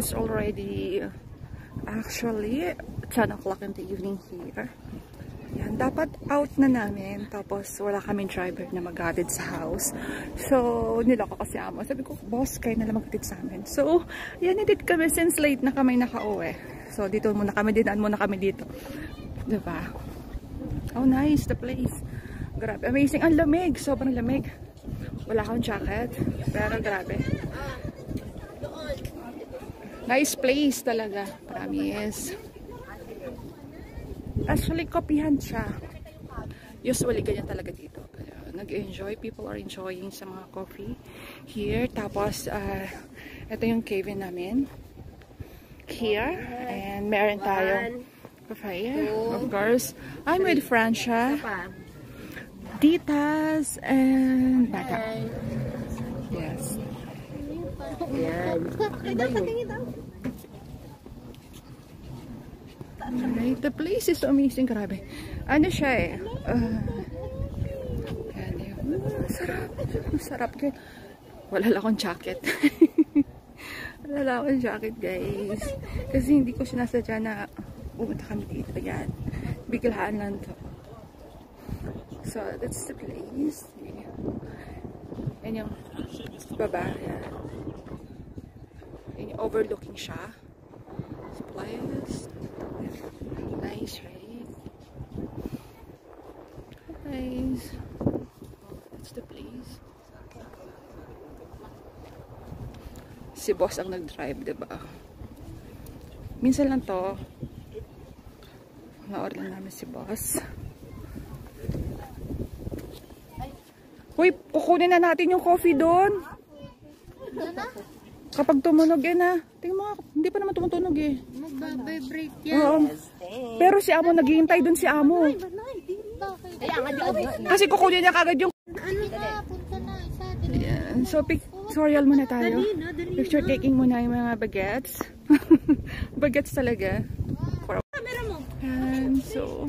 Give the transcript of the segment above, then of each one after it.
It's already actually 10 o'clock in the evening here. Yan, dapat out na namin. Tapos wala kaming driver na mag-hatid sa house. So, niloko kasi amo. Sabi ko, boss, kayo na lang mag-hatid sa amin. So, yan, edit kami since late na kami nakauwi. So, dito muna kami, dinaan muna kami dito. Diba? Oh, nice, the place. Grabe, amazing. Ang lamig, sobrang lamig. Wala akong jacket, pero grabe. Nice place talaga, promise. Actually, kopihan siya. Usually, ganyan talaga dito. Nag-enjoy. People are enjoying sa mga coffee here. Tapos, ito yung cabin namin. Here. And meron tayo papaya. Of course. I'm with Francia. Titas and Bata. Yes. Alright, the place is amazing, grabe. Ano siya eh? Sarap. Sarap guys. Wala lang akong jacket. Wala lang akong jacket guys. Kasi hindi ko sinasadya na pumunta kami dito. Yan. Biglaan lang to. So, that's the place. Yan yung baba. Yan. Yan yung overlooking siya. This place. Nice, right? Nice. That's the place. Si boss ang nag-drive, diba? Minsan lang to. Na-order namin si boss. Uy, kukunin na natin yung coffee doon. Kapag tumunog yan ha. Tingnan mo, hindi pa naman tumutunog eh. Mag-vibrate yan. Oo. Pero si Amo, naghihintay doon si Amo. Kasi kukunin niya kagad yung... Ano na, punta na. Ayan. So, pictorial muna tayo. Picture taking muna yung mga bagets. Bagets talaga. Camera mo. And so...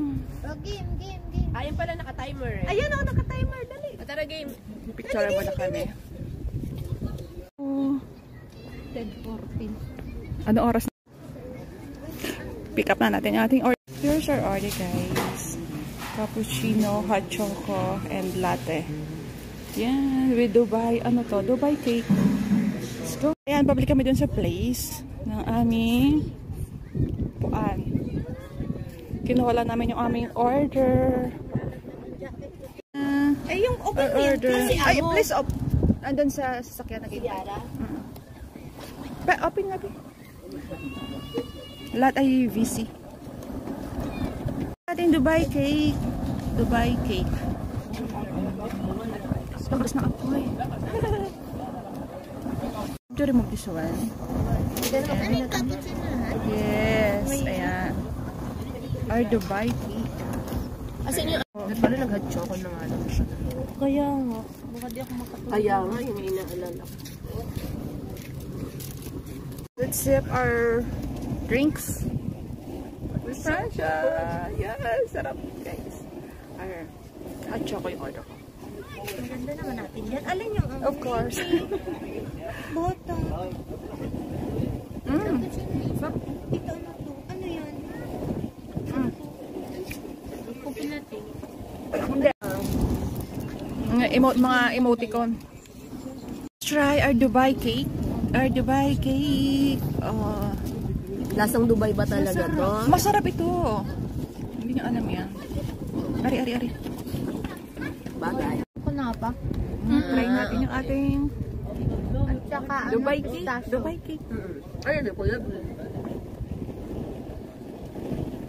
Game. Ayun pala naka-timer eh. Ayan ako, naka-timer. Dali. Tara game. Picture muna kami. Oh. 10:14. Ano oras na? Pick up na natin yung ating order. Here's our order guys. Cappuccino, hot choco, and latte. Yan, with Dubai, ano to? Dubai cake. Let's go. Ayan, pabalik kami dun sa place ng aming puan. Kinuha lang namin yung aming order. Yung open Order. Ay, please op. Andun sa sasakyan na gate. Open nga. Lahat ay VC. Ating Dubai cake. Dubai cake. Labas na apoy. To remove this one. Yes. Ayan. Our Dubai cake. Asin yung... Paano nag-hot choco na nga lang siya? Kaya nga. Baka di ako makatulog. Kaya nga, yung inaalala ko. Let's sip our drinks. With Francia. Yes, sarap guys. Our hot choco yung order ko. Maganda naman natin yan. Alin yung... Of course. Bota. Sarap. Ito ano to? Ano yan? Kupin natin. Hindi. Mga emoticon. Let's try our Dubai cake. Our Dubai cake. Lasang Dubai ba talaga to? Masarap ito. Hindi nyo alam yan. Ari. Bagay. Ako na ba? Try natin yung ating At saka Dubai ano, cake. pistachio. Dubai cake. Ayun, kuya.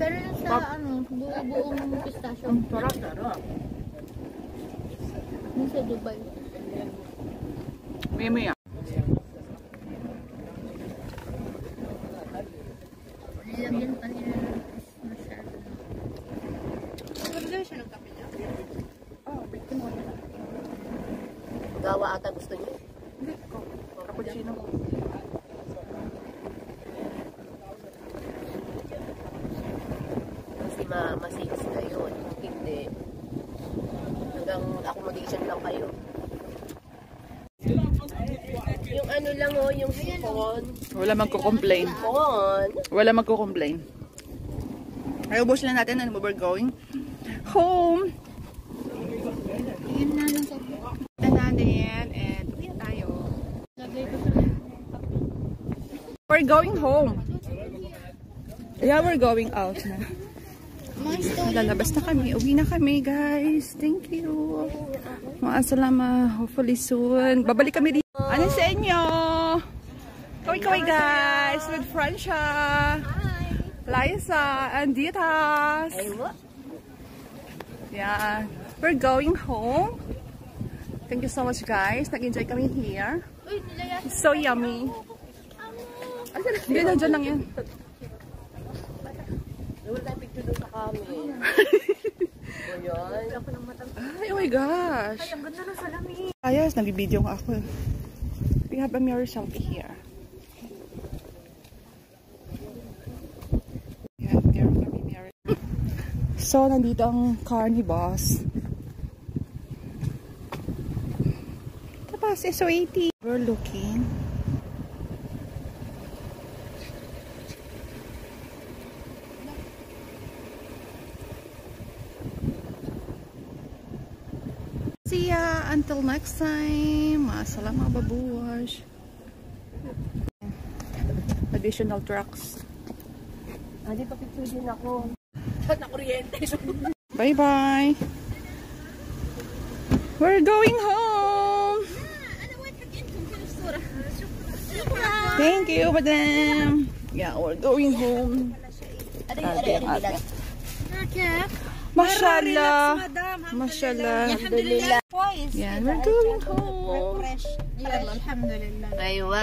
Pero yung sa ano, buong pistachio. Sarap. Yung sa Dubai. Maya. Nilagyan pa nila ng masyado. Nilagyan siya ng kape niya? Gawa ata gusto niyo. Hindi ko. Cappuccino. Kasi masigas na yun. Hindi. Hanggang ako mag-iisip lang kayo. Yung ano lang oh, yung sipon. Wala magko-complain. Wala magko-complain. Ay, ubos lang natin. Ano we're going? Home! Yun na lang sa... Natin and uwi na tayo. Lagay ko sa... We're going home. Yeah, we're going out na. Lalabas na kami. Uwi na kami, guys. Thank you. Maasalama. Hopefully soon. Babalik kami dito. Ano sa inyo? Kaway-kaway, guys. With Francia. Liza and Ditas. Yeah. We're going home. Thank you so much, guys. Nag-enjoy kami here. It's so yummy. Hindi, nandiyan lang yan. Wala tayong picture doon sa kami. Ay, oh my gosh. Ay, ang ganda ng salamin. Ayos, nag-video nga ako. We have a mirror selfie here. Yeah, there kami mirror. So, nandito ang car ni boss. Tapos, SO80. We're looking. See ya until next time. Salamat babuwash. Additional trucks. Dito picture din ako. Na kuryente. Bye bye. We're going home. Thank you, madam. Yeah, we're going home. Mashallah. Mashallah. Alhamdulillah. Yeah, we're going home. Alhamdulillah. Aywa.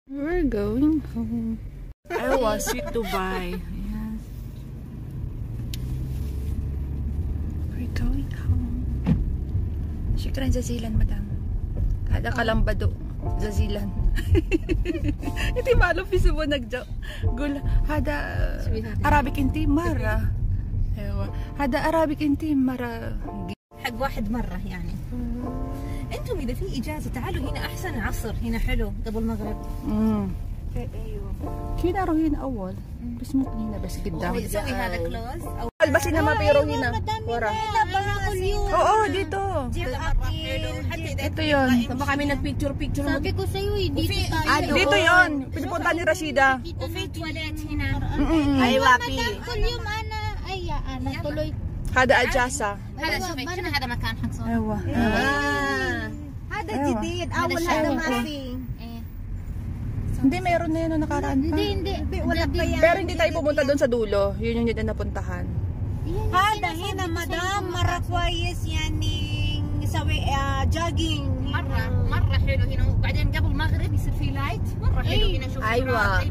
We're going home. I was sweet Dubai. Yeah. We're going home. Shukran jazilan, madam. Hada kalambado. Jazilan. Iti malo piso mo nagjo. Gul hada Arabic inti mara. ايوه هذا Arabic انتي مرة حق واحد مرة يعني. انتم اذا في اجازة تعالوا هنا احسن عصر هنا حلو قبل المغرب. ايوه. كنا روحين اول بس ممكن هنا بس قدام. نسوي هذا كلوز او بس هنا ما بيرو هنا ورا. Oo, dito. Ito yun. Saan ba kami nag-picture mo? Sabi ko sa'yo dito tayo. Dito yun. Pinupunta ni Rashida. وفي تواليت هنا. Aywa, pi. كل يوم انا طلعت. هذا أجازة. هذا شوفي شنو هذا مكان حق صور. ايوه. هذا جديد اول هذا ما في. Hindi, meron na yun na nakaraan pa. hindi wala pa yan. Pero hindi tayo pumunta doon sa dulo. Yun yung hindi na napuntahan. هذا هنا مدام مرة كويس يعني نسوي جوجينج مرة حلو هنا وبعدين قبل المغرب يصير في لايت مرة حلو هنا شوف أيوة.